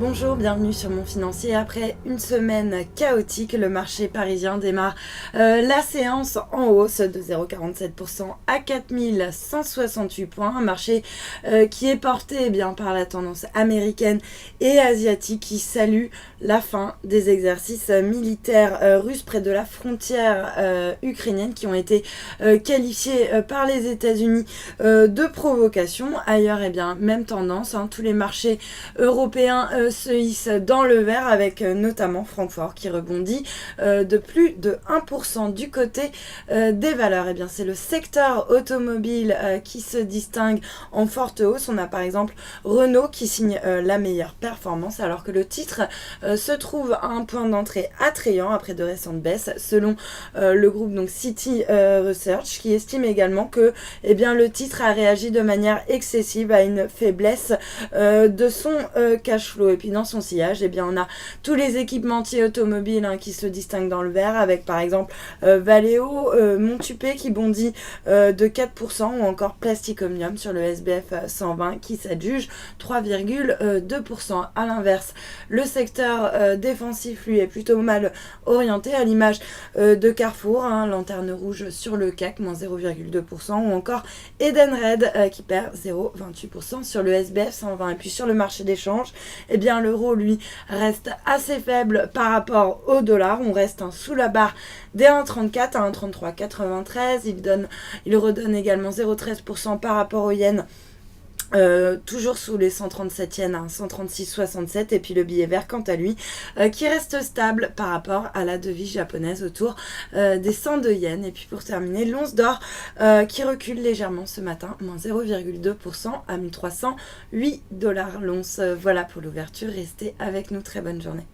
Bonjour, bienvenue sur Mon Financier. Après une semaine chaotique, le marché parisien démarre la séance en hausse de 0,47% à 4168 points. Un marché qui est porté par la tendance américaine et asiatique qui salue la fin des exercices militaires russes près de la frontière ukrainienne qui ont été qualifiés par les États-Unis de provocation. Ailleurs, même tendance, tous les marchés européens se hisse dans le vert avec notamment Francfort qui rebondit de plus de 1% du côté des valeurs. C'est le secteur automobile qui se distingue en forte hausse. On a par exemple Renault qui signe la meilleure performance alors que le titre se trouve à un point d'entrée attrayant après de récentes baisses selon le groupe City Research qui estime également que le titre a réagi de manière excessive à une faiblesse de son cash flow. Et puis dans son sillage, on a tous les équipementiers automobiles qui se distinguent dans le vert avec par exemple Valeo, Montupé qui bondit de 4% ou encore Plastic Omnium sur le SBF 120 qui s'adjuge 3,2%. À l'inverse, le secteur défensif lui est plutôt mal orienté à l'image de Carrefour, lanterne rouge sur le CAC, moins 0,2% ou encore Edenred qui perd 0,28% sur le SBF 120. Et puis sur le marché d'échange, l'euro lui reste assez faible par rapport au dollar. On reste sous la barre des 1,34 à 1,3393. Il redonne également 0,13% par rapport au yen. Toujours sous les 137 yens à 136,67 et puis le billet vert quant à lui qui reste stable par rapport à la devise japonaise autour des 102 yens. Et puis pour terminer, l'once d'or qui recule légèrement ce matin, moins 0,2% à 1308 $ l'once. Voilà pour l'ouverture, restez avec nous, très bonne journée.